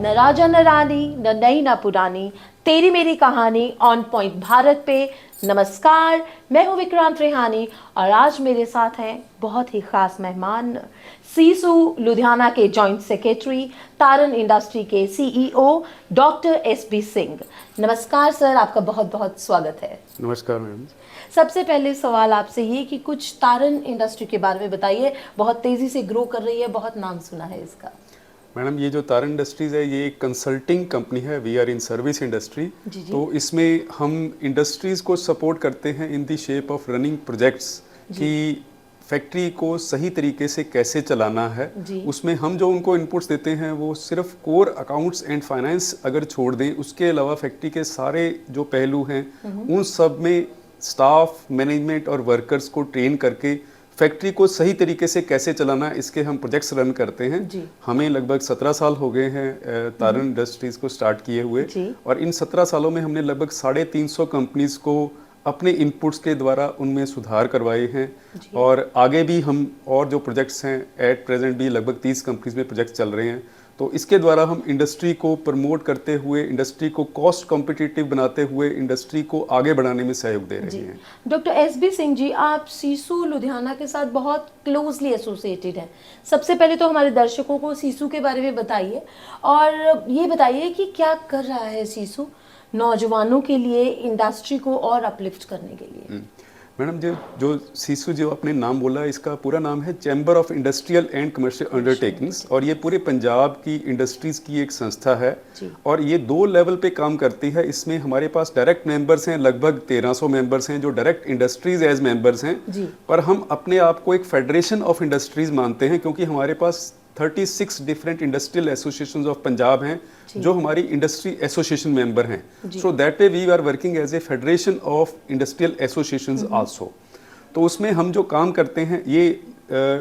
न राजा न रानी, न नई न पुरानी, तेरी मेरी कहानी ऑन पॉइंट भारत पे। नमस्कार, मैं हूँ विक्रांत रेहानी और आज मेरे साथ हैं बहुत ही खास मेहमान, सीसू लुधियाना के जॉइंट सेक्रेटरी, तारन इंडस्ट्री के सीईओ डॉक्टर एसबी सिंह। नमस्कार सर, आपका बहुत बहुत स्वागत है। नमस्कार मैम। सबसे पहले सवाल आपसे ये कि कुछ तारन इंडस्ट्री के बारे में बताइए, बहुत तेजी से ग्रो कर रही है, बहुत नाम सुना है इसका। मैडम, ये जो तारन इंडस्ट्रीज़ है ये एक कंसल्टिंग कंपनी है। We are in service industry. तो इसमें हम इंडस्ट्रीज़ को सपोर्ट करते हैं in the shape of running projects कि फैक्ट्री को सही तरीके से कैसे चलाना है। उसमें हम जो उनको इनपुट्स देते हैं वो सिर्फ कोर अकाउंट्स एंड फाइनेंस अगर छोड़ दें, उसके अलावा फैक्ट्री के सारे जो पहलू हैं उन सब में स्टाफ, मैनेजमेंट और वर्कर्स को ट्रेन करके फैक्ट्री को सही तरीके से कैसे चलाना, इसके हम प्रोजेक्ट्स रन करते हैं। हमें लगभग 17 साल हो गए हैं तारन इंडस्ट्रीज़ को स्टार्ट किए हुए, और इन 17 सालों में हमने लगभग 350 कंपनीज़ को अपने इनपुट्स के द्वारा उनमें सुधार करवाए हैं। और आगे भी हम और जो प्रोजेक्ट्स हैं, एट प्रेजेंट भी लगभग 30 कंपनीज में प्रोजेक्ट्स चल रहे हैं। तो इसके द्वारा हम इंडस्ट्री को प्रमोट करते हुए, इंडस्ट्री को कॉस्ट कॉम्पिटिटिव बनाते हुए इंडस्ट्री को आगे बढ़ाने में सहयोग दे रहे हैं। डॉक्टर एसबी सिंह जी, आप सीसू लुधियाना के साथ बहुत क्लोजली एसोसिएटेड हैं। सबसे पहले तो हमारे दर्शकों को सीसू के बारे में बताइए और ये बताइए कि क्या कर रहा है सीसू नौजवानों के लिए, इंडस्ट्री को और अपलिफ्ट करने के लिए। मैडम, जो सीसू जो आपने नाम बोला, इसका पूरा नाम है chamber of industrial and commercial undertakings, और ये पूरे पंजाब की इंडस्ट्रीज़ की एक संस्था है। और ये 2 लेवल पे काम करती है। इसमें हमारे पास डायरेक्ट मेंबर्स हैं, लगभग 1300 मेंबर्स हैं जो डायरेक्ट इंडस्ट्रीज एज मेंबर्स हैं। पर हम अपने आप को एक फेडरेशन ऑफ इंडस्ट्रीज मानते हैं, क्योंकि हमारे पास 36 different industrial associations of Punjab हैं जो हमारी इंडस्ट्री एसोसिएशन मेंबर हैं। So that way we are working as a federation of industrial associations also. तो उसमें हम जो काम करते हैं, ये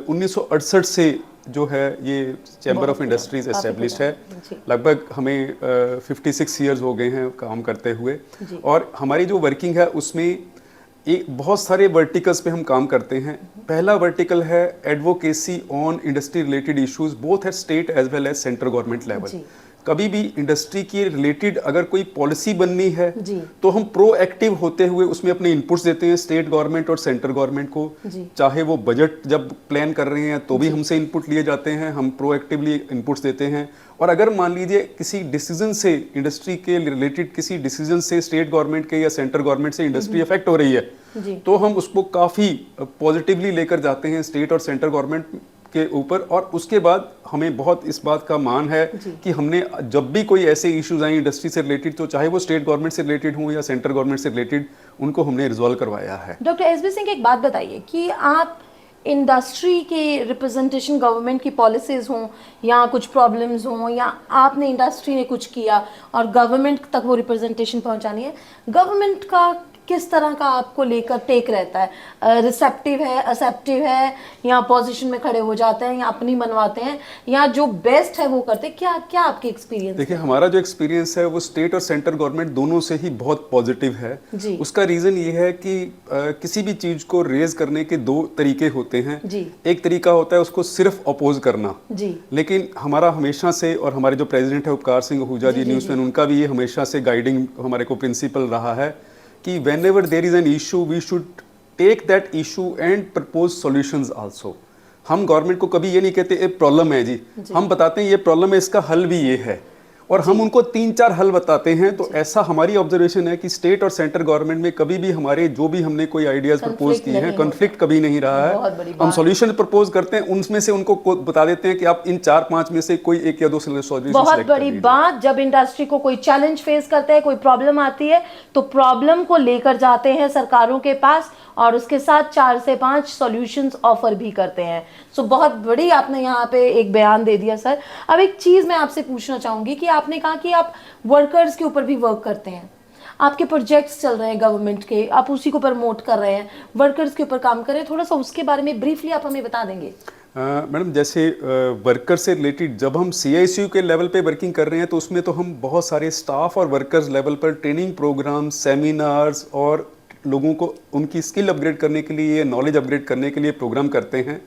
1968 से जो है ये चैम्बर ऑफ इंडस्ट्रीज एस्टेब्लिश्ड है। लगभग हमें 56 ईयर्स हो गए हैं काम करते हुए। और हमारी जो वर्किंग है उसमें एक बहुत सारे वर्टिकल्स पे हम काम करते हैं। पहला वर्टिकल है advocacy on industry related issues, both at state as well as central government level. कभी भी इंडस्ट्री की रिलेटेड अगर कोई पॉलिसी बननी है तो हम प्रोएक्टिव होते हुए उसमें अपने इनपुट्स देते हैं स्टेट गवर्नमेंट और सेंट्रल गवर्नमेंट को। चाहे वो बजट जब प्लान कर रहे हैं तो भी हमसे इनपुट लिए जाते हैं, हम प्रोएक्टिवली इनपुट्स देते हैं। और अगर मान लीजिए किसी डिसीजन से, इंडस्ट्री के रिलेटेड किसी डिसीजन से स्टेट गवर्नमेंट के या सेंट्रल गवर्नमेंट से इंडस्ट्री अफेक्ट हो रही है तो हम उसको काफ़ी पॉजिटिवली लेकर जाते हैं स्टेट और सेंट्रल गवर्नमेंट के ऊपर। और उसके बाद हमें बहुत इस बात का मान है कि हमने जब भी कोई ऐसे इश्यूज आए इंडस्ट्री से रिलेटेड, तो चाहे वो स्टेट गवर्नमेंट से रिलेटेड हो या सेंट्रल गवर्नमेंट से रिलेटेड, उनको हमने रिजॉल्व करवाया है। डॉक्टर एसबी सिंह, एक बात बताइए कि आप इंडस्ट्री के रिप्रेजेंटेशन, गवर्नमेंट की पॉलिसीज हों या कुछ प्रॉब्लम्स हों, या आपने इंडस्ट्री ने कुछ किया और गवर्नमेंट तक वो रिप्रेजेंटेशन पहुंचानी है, गवर्नमेंट का किस तरह का आपको लेकर टेक रहता है? रिसेप्टिव है, एक्सेप्टिव है, या अपोजिशन में खड़े हो जाते हैं, या अपनी मनवाते हैं, या जो बेस्ट है वो करते हैं? क्या क्या आपके एक्सपीरियंस? देखिए, हमारा जो एक्सपीरियंस है वो स्टेट और सेंट्रल गवर्नमेंट दोनों से ही बहुत पॉजिटिव है। उसका रीजन ये है कि किसी भी चीज को रेज करने के 2 तरीके होते हैं। एक तरीका होता है उसको सिर्फ अपोज करना, लेकिन हमारा हमेशा से, और हमारे जो प्रेसिडेंट है उपकार सिंह आहूजा जी न्यूज़मैन, उनका भी ये हमेशा से गाइडिंग हमारे को प्रिंसिपल रहा है कि whenever there is an issue we should take that issue and propose solutions also। हम गवर्नमेंट को कभी ये नहीं कहते एक प्रॉब्लम है जी, हम बताते हैं ये प्रॉब्लम है, इसका हल भी ये है, और हम उनको 3-4 हल बताते हैं। तो ऐसा हमारी ऑब्जर्वेशन है कि स्टेट और सेंट्रल गवर्नमेंट में कभी भी हमारे जो भी हमने कोई आइडियाज प्रपोज किए हैं, कॉन्फ्लिक्ट कभी नहीं रहा है। हम सॉल्यूशन प्रपोज करते हैं, उनमें से उनको बता देते हैं कि आप इन 4-5 में से कोई 1 या 2 सॉल्यूशन। बहुत बड़ी बात, जब इंडस्ट्री को कोई चैलेंज फेस करता है, कोई प्रॉब्लम आती है, तो प्रॉब्लम को लेकर जाते हैं सरकारों के पास और उसके साथ 4 से 5 सॉल्यूशंस ऑफर भी करते हैं। सो बहुत बड़ी आपने यहाँ पे एक बयान दे दिया सर। अब एक चीज मैं आपसे पूछना चाहूंगी कि आपने कहा कि आप वर्कर्स के ऊपर भी वर्क करते हैं, आपके प्रोजेक्ट्स चल रहे हैं गवर्नमेंट के, आप उसी को प्रमोट कर रहे हैं, वर्कर्स के ऊपर काम कर रहे हैं, थोड़ा सा उसके बारे में ब्रीफली आप हमें बता देंगे? मैडम, जैसे वर्कर से रिलेटेड जब हम CISU के लेवल पे वर्किंग कर रहे हैं तो उसमें तो हम बहुत सारे स्टाफ और वर्कर्स लेवल पर ट्रेनिंग प्रोग्राम, सेमिनार्स और लोगों को उनकी स्किल अपग्रेड करने के लिए, नॉलेज अपग्रेड करने के लिए प्रोग्राम करते हैं।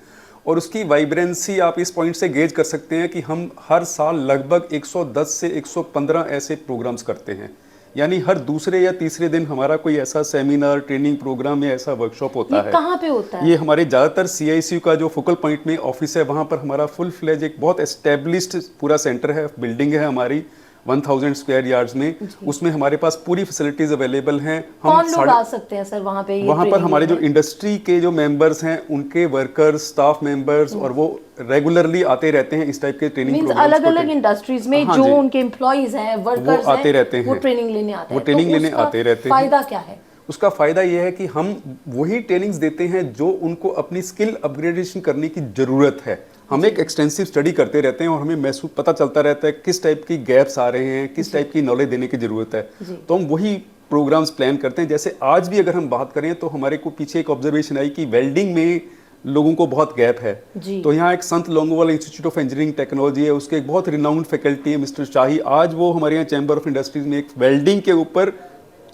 और उसकी वाइब्रेंसी आप इस पॉइंट से गेज कर सकते हैं कि हम हर साल लगभग 110 से 115 ऐसे प्रोग्राम्स करते हैं, यानी हर दूसरे या तीसरे दिन हमारा कोई ऐसा सेमिनार, ट्रेनिंग प्रोग्राम या ऐसा वर्कशॉप होता है। कहाँ पे होता है? ये हमारे ज़्यादातर CICU का जो फोकल पॉइंट में ऑफिस है, वहाँ पर हमारा फुल फ्लेज एक बहुत एस्टेब्लिश्ड पूरा सेंटर है, बिल्डिंग है हमारी 1000 स्क्वायर यार्ड्स में, उसमें हमारे पास पूरी फैसिलिटीज अवेलेबल हैं। कौन लोग आ सकते हैं सर वहाँ पे? वहाँ पर हमारे जो इंडस्ट्री के जो मेंबर्स हैं, उनके वर्कर्स, स्टाफ मेंबर्स, और वो रेगुलरली आते रहते हैं इस टाइप के ट्रेनिंग प्रोग्राम्स। अलग अलग इंडस्ट्रीज में जो उनके एम्प्लॉइज हैं, वर्कर्स आते रहते हैं, वो ट्रेनिंग लेने आते हैं। वो ट्रेनिंग लेने आते रहते हैं। फायदा क्या है उसका फ़ायदा ये है कि हम वही ट्रेनिंग्स देते हैं जो उनको अपनी स्किल अपग्रेडेशन करने की ज़रूरत है। हम एक एक्सटेंसिव स्टडी करते रहते हैं और हमें महसूस पता चलता रहता है किस टाइप की गैप्स आ रहे हैं, किस टाइप की नॉलेज देने की ज़रूरत है, तो हम वही प्रोग्राम्स प्लान करते हैं। जैसे आज भी अगर हम बात करें तो हमारे को पीछे एक ऑब्जर्वेशन आई कि वेल्डिंग में लोगों को बहुत गैप है, तो यहाँ एक संत Longowal institute of engineering technology है, उसके एक बहुत रिनाउंड फैकल्टी है मिस्टर शाही। आज वो हमारे यहाँ चैम्बर ऑफ इंडस्ट्रीज में एक वेल्डिंग के ऊपर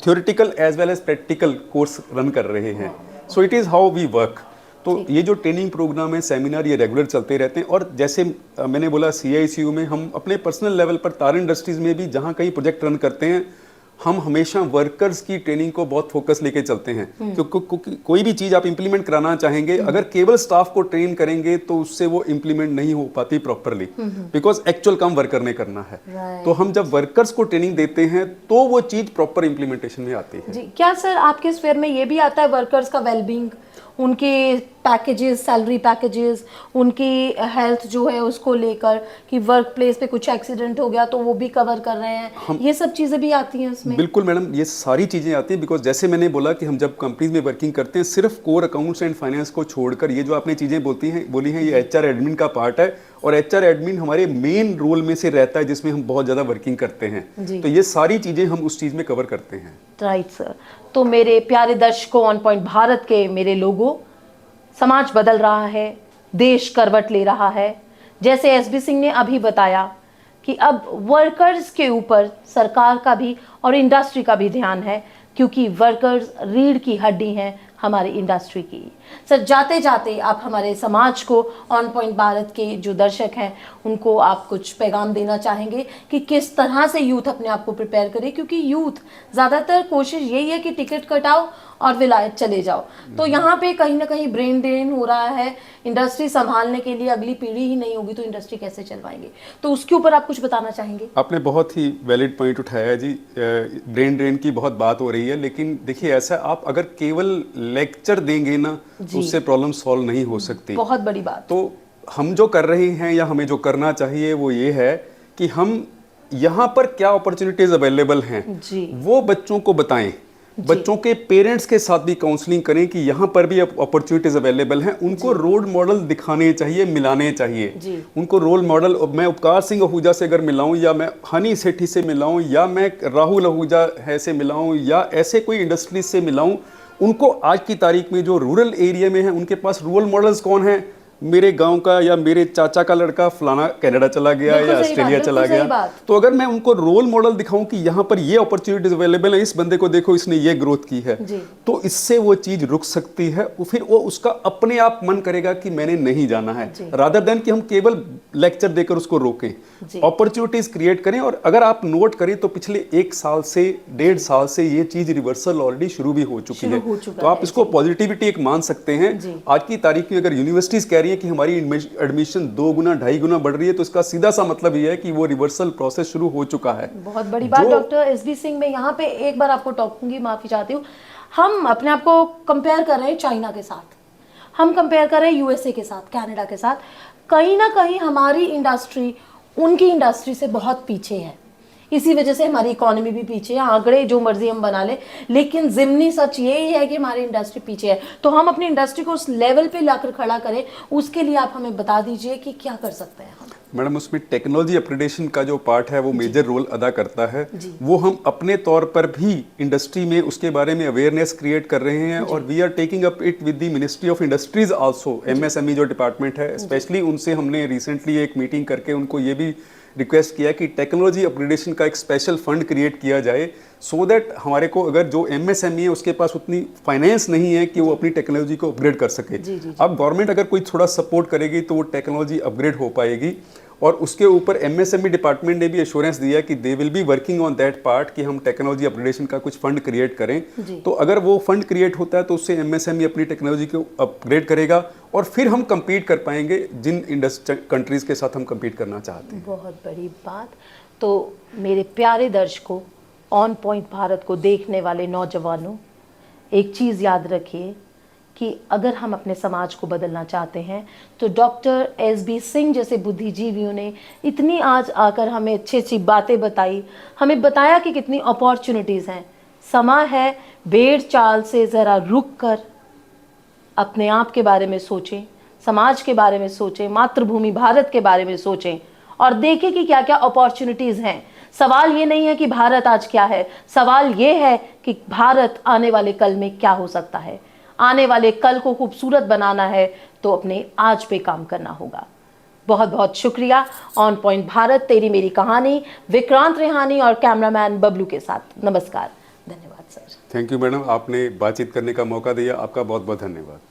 theoretical as well as practical course run कर रहे हैं। So it is how we work. तो ये जो ट्रेनिंग प्रोग्राम है, सेमिनार, ये रेगुलर चलते रहते हैं। और जैसे मैंने बोला CICU में हम अपने पर्सनल लेवल पर तार इंडस्ट्रीज में भी जहाँ कहीं प्रोजेक्ट रन करते हैं, हम हमेशा वर्कर्स की ट्रेनिंग को बहुत फोकस लेके चलते हैं, क्योंकि कोई भी चीज़ आप इंप्लीमेंट कराना चाहेंगे, अगर केवल स्टाफ को ट्रेन करेंगे तो उससे वो इंप्लीमेंट नहीं हो पाती प्रॉपरली, बिकॉज एक्चुअल काम वर्कर ने करना है। तो हम जब वर्कर्स को ट्रेनिंग देते हैं तो वो चीज़ प्रॉपर इंप्लीमेंटेशन में आती है। जी, क्या सर आपके स्फीयर में ये भी आता है वर्कर्स का वेलबींग, उनके पैकेजेस, सैलरी पैकेजेस, उनकी हेल्थ जो है उसको लेकर, कि वर्क प्लेस पे कुछ एक्सीडेंट हो गया तो वो भी कवर कर रहे हैं, ये सब चीज़ें भी आती हैं उसमें? बिल्कुल मैडम, ये सारी चीज़ें आती हैं, बिकॉज जैसे मैंने बोला कि हम जब कंपनीज में वर्किंग करते हैं, सिर्फ कोर अकाउंट्स एंड फाइनेंस को छोड़कर ये जो आपने चीज़ें बोली हैं ये HR एडमिन का पार्ट है, और HR एडमिन हमारे मेन रोल में से रहता है जिसमें हम बहुत ज़्यादा वर्किंग करते हैं। तो ये सारी चीज़ें हम उस चीज़ में कवर करते हैं। Right sir. तो मेरे प्यारे दर्शकों, ऑन पॉइंट भारत के मेरे लोगों, समाज बदल रहा है, देश करवट ले रहा है। जैसे SB सिंह ने अभी बताया कि अब वर्कर्स के ऊपर सरकार का भी और इंडस्ट्री का भी ध्यान है, क्योंकि वर्कर्स रीढ़ की हड्डी हैं हमारी इंडस्ट्री की। सर, जाते जाते आप हमारे समाज को, ऑन पॉइंट भारत के जो दर्शक हैं उनको आप कुछ पैगाम देना चाहेंगे कि किस तरह से यूथ अपने आप को प्रिपेयर करे, क्योंकि यूथ ज़्यादातर कोशिश यही है कि टिकट कटाओ और विलायत चले जाओ। तो यहाँ पे कहीं ना कहीं ब्रेन ड्रेन हो रहा है। इंडस्ट्री संभालने के लिए अगली पीढ़ी ही नहीं होगी तो इंडस्ट्री कैसे चलवाएंगे? तो उसके ऊपर आप कुछ बताना चाहेंगे? आपने बहुत ही वैलिड पॉइंट उठाया जी। ब्रेन ड्रेन की बहुत बात हो रही है, लेकिन देखिए ऐसा, आप अगर केवल लेक्चर देंगे ना तो उससे प्रॉब्लम सॉल्व नहीं हो सकती। बहुत बड़ी बात। तो हम जो कर रहे हैं या हमें जो करना चाहिए वो ये है कि हम यहाँ पर क्या अपॉर्चुनिटीज अवेलेबल हैं वो बच्चों को बताएं, बच्चों के पेरेंट्स के साथ भी काउंसलिंग करें कि यहाँ पर भी अपॉर्चुनिटीज अवेलेबल हैं। उनको रोल मॉडल दिखाने चाहिए, मिलाने चाहिए उनको रोल मॉडल। मैं उपकार सिंह आहूजा से अगर मिलाऊं, या मैं हनी सेठी से मिलाऊं, या मैं राहुल आहूजा है से मिलाऊं, या ऐसे कोई इंडस्ट्रीज से मिलाऊं, उनको आज की तारीख में जो रूरल एरिया में है उनके पास रोल मॉडल्स कौन हैं? मेरे गांव का या मेरे चाचा का लड़का फलाना कनाडा चला गया या ऑस्ट्रेलिया चला गया। तो अगर मैं उनको रोल मॉडल दिखाऊं कि यहाँ पर ये अपॉर्चुनिटीज अवेलेबल है, इस बंदे को देखो इसने ये ग्रोथ की है, तो इससे वो चीज रुक सकती है। फिर वो उसका अपने आप मन करेगा कि मैंने नहीं जाना है, रादर देन कि हम केवल लेक्चर देकर उसको रोकें। अपॉर्चुनिटीज क्रिएट करें। और अगर आप नोट करें तो पिछले 1 साल से 1.5 साल से ये चीज रिवर्सल ऑलरेडी शुरू भी हो चुकी है। तो आप इसको पॉजिटिविटी एक मान सकते हैं। आज की तारीख में अगर यूनिवर्सिटीज कह रही है कि हमारी एडमिशन 2 गुना 2.5 गुना बढ़ रही है, तो इसका सीधा सा मतलब ये है कि वो रिवर्सल प्रोसेस शुरू हो चुका है। बहुत बड़ी बात डॉक्टर SB सिंह, मैं यहाँ पे एक बार आपको टोकूंगी, माफी चाहती हूँ। हम अपने आप को कंपेयर कर रहे हैं चाइना के साथ, हम कंपेयर कर रहे हैं USA के साथ, कनाडा के साथ। कहीं ना कहीं हमारी इंडस्ट्री उनकी इंडस्ट्री से बहुत पीछे है। इसी वजह से हमारी इकोनॉमी भी पीछे है। आंकड़े जो मर्जी हम बना ले, लेकिन ज़िम्नी सच यही है कि हमारी इंडस्ट्री पीछे है। तो हम अपनी इंडस्ट्री को उस लेवल पे लाकर खड़ा करें, उसके लिए आप हमें बता दीजिए कि क्या कर सकते हैं हम। मैडम, उसमें टेक्नोलॉजी अपग्रेडेशन का जो पार्ट है वो मेजर रोल अदा करता है। वो हम अपने तौर पर भी इंडस्ट्री में उसके बारे में अवेयरनेस क्रिएट कर रहे हैं, और we are taking up it with the ministry of industries also. MSME जो डिपार्टमेंट है, स्पेशली उनसे हमने रिसेंटली एक मीटिंग करके उनको ये भी रिक्वेस्ट किया कि टेक्नोलॉजी अपग्रेडेशन का एक स्पेशल फंड क्रिएट किया जाए, सो दैट हमारे को अगर जो एमएसएमई है उसके पास उतनी फाइनेंस नहीं है कि वो अपनी टेक्नोलॉजी को अपग्रेड कर सके। अब गवर्नमेंट अगर कोई थोड़ा सपोर्ट करेगी तो वो टेक्नोलॉजी अपग्रेड हो पाएगी। और उसके ऊपर एमएसएमई डिपार्टमेंट ने भी एश्योरेंस दिया कि they will be working on that part कि हम टेक्नोलॉजी अपग्रेडेशन का कुछ फंड क्रिएट करें। तो अगर वो फंड क्रिएट होता है तो उससे एमएसएमई अपनी टेक्नोलॉजी को अपग्रेड करेगा और फिर हम compete कर पाएंगे जिन कंट्रीज़ के साथ हम compete करना चाहते हैं। बहुत बड़ी बात। तो मेरे प्यारे दर्शकों, ऑन पॉइंट भारत को देखने वाले नौजवानों, एक चीज़ याद रखिए कि अगर हम अपने समाज को बदलना चाहते हैं तो डॉक्टर एसबी सिंह जैसे बुद्धिजीवियों ने इतनी आज आकर हमें अच्छी अच्छी बातें बताई, हमें बताया कि कितनी अपॉर्चुनिटीज़ हैं। समय है भेड़ चाल से ज़रा रुक कर अपने आप के बारे में सोचें, समाज के बारे में सोचें, मातृभूमि भारत के बारे में सोचें और देखें कि क्या क्या अपॉर्चुनिटीज़ हैं। सवाल ये नहीं है कि भारत आज क्या है, सवाल ये है कि भारत आने वाले कल में क्या हो सकता है। आने वाले कल को खूबसूरत बनाना है तो अपने आज पे काम करना होगा। बहुत बहुत शुक्रिया। ऑन पॉइंट भारत तेरी मेरी कहानी, विक्रांत रेहानी और कैमरामैन बबलू के साथ। नमस्कार, धन्यवाद सर। थैंक यू मैडम, आपने बातचीत करने का मौका दिया, आपका बहुत बहुत धन्यवाद।